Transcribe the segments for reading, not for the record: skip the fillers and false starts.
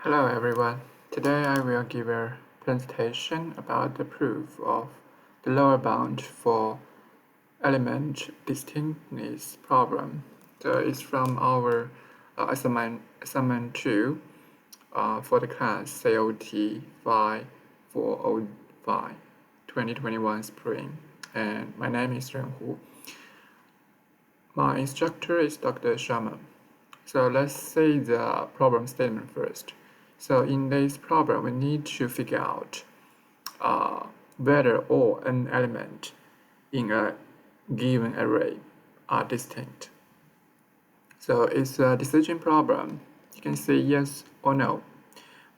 Hello everyone. Today I will give a presentation about the proof of the lower bound for element distinctness problem. So it's from our assignment 2 for the class COT 5405 2021 spring. And my name is Ren Hu. My instructor is Dr. Sharma. So let's see the problem statement first. So in this problem, we need to figure out whether all n elements in a given array are distinct. So it's a decision problem. You can say yes or no.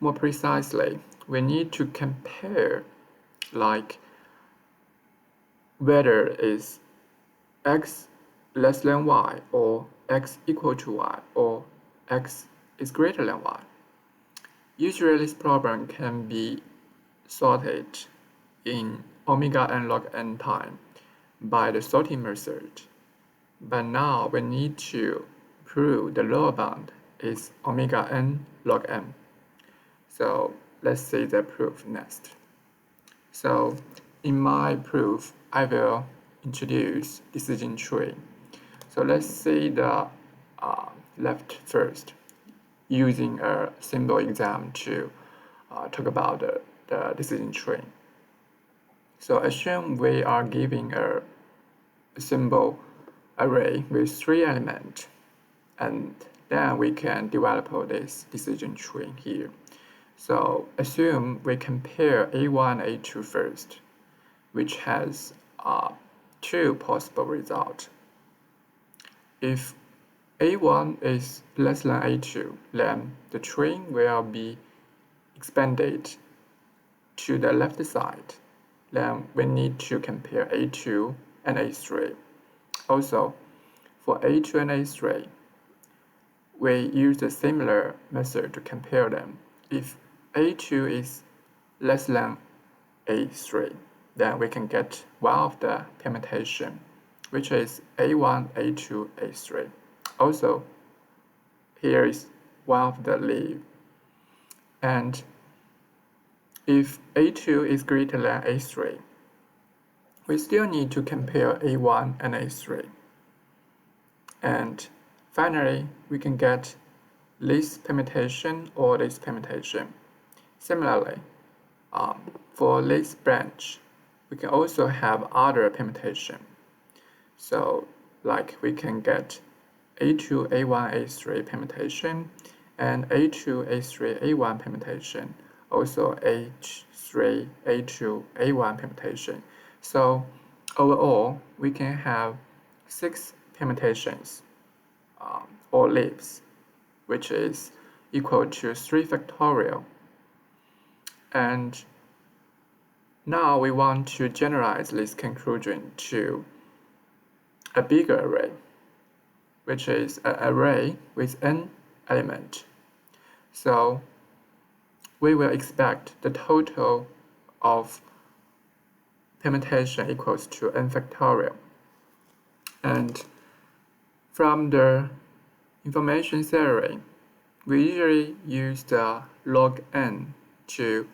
More precisely, we need to compare whether is x less than y or x equal to y or x is greater than y. Usually this problem can be sorted in omega n log n time by the sorting method. But now we need to prove the lower bound is omega n log n. So let's see the proof next. So in my proof, I will introduce decision tree. So let's see the left first, using a simple exam to talk about the decision tree. So assume we are giving a simple array with 3 elements, and then we can develop this decision tree here. So assume we compare A1 and A2 first, which has 2 possible results. If A1 is less than A2, then the tree will be expanded to the left side. Then we need to compare A2 and A3. Also, for A2 and A3, we use a similar method to compare them. If A2 is less than A3, then we can get one of the permutation, which is A1, A2, A3. Also, here is one of the leaf. And if A2 is greater than A3, we still need to compare A1 and A3. And finally, we can get this permutation or this permutation. Similarly, for this branch, we can also have other permutation. So, we can get A2, A1, A3 permutation, and A2, A3, A1 permutation, also A3, A2, A1 permutation. So overall, we can have 6 permutations or leaves, which is equal to 3 factorial. And now we want to generalize this conclusion to a bigger array, which is an array with n elements. So we will expect the total of permutation equals to n factorial. And from the information theory, we usually use the log n to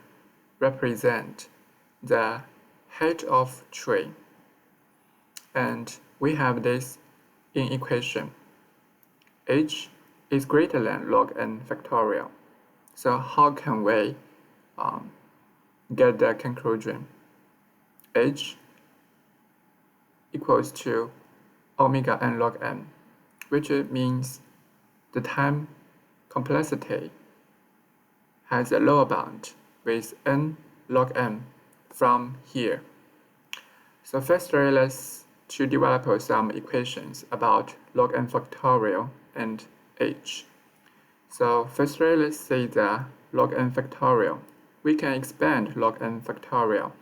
represent the height of tree. And we have this in equation. H is greater than log n factorial. So how can we get the conclusion? H equals to omega n log n, which means the time complexity has a lower bound with n log n from here. So firstly, let's develop some equations about log n factorial and h. So firstly, let's see the log n factorial. We can expand log n factorial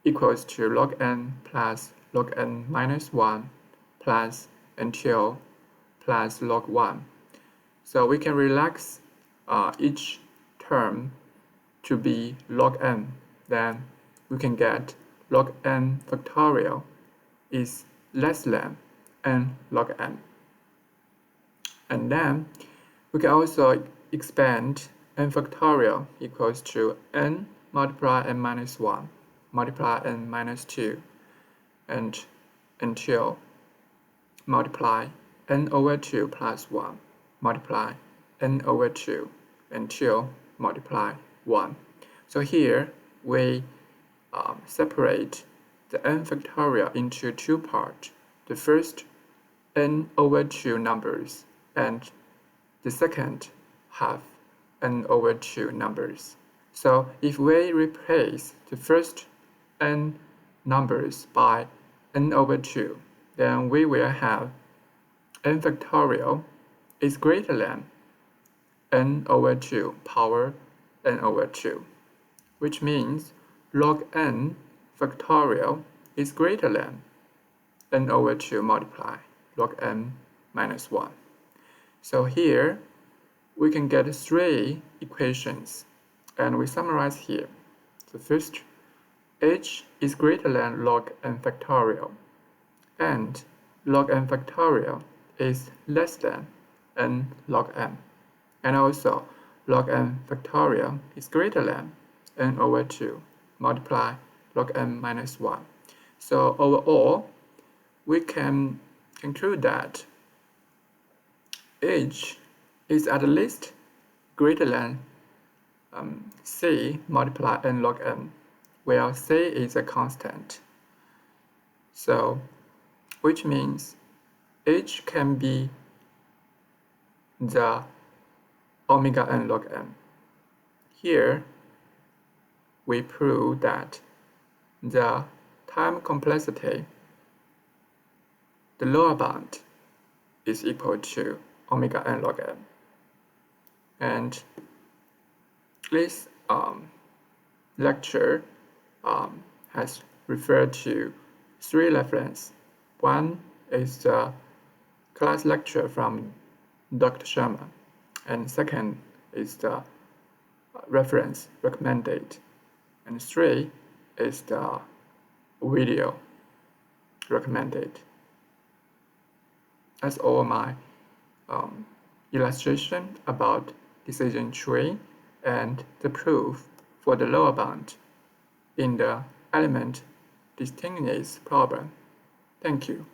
equals to log n plus log n minus 1 plus until plus log 1. So we can relax each term to be log n. Then we can get log n factorial is less than n log n. And then we can also expand n factorial equals to n multiply n minus 1 multiply n minus 2 and until multiply n over 2 plus 1 multiply n over 2 until multiply 1. So here we separate the n factorial into two parts. The first n over 2 numbers and the second half n over 2 numbers. So if we replace the first n numbers by n over 2, then we will have n factorial is greater than n over 2 power n over 2, which means log n factorial is greater than n over 2 multiply log n minus 1. So here we can get three equations, and we summarize here. The first, h is greater than log n factorial, and log n factorial is less than n log n, and also log n factorial is greater than n over 2 multiply log n minus 1. So overall, we can conclude that h is at least greater than c multiply n log n, where c is a constant. So, which means h can be the omega n log n. Here, we prove that the time complexity, the lower bound, is equal to omega n log n. And this lecture has referred to three references. One is the class lecture from Dr. Sharma, and second is the reference recommended, and three is the video recommended. That's all my illustration about decision tree and the proof for the lower bound in the element distinctness problem. Thank you.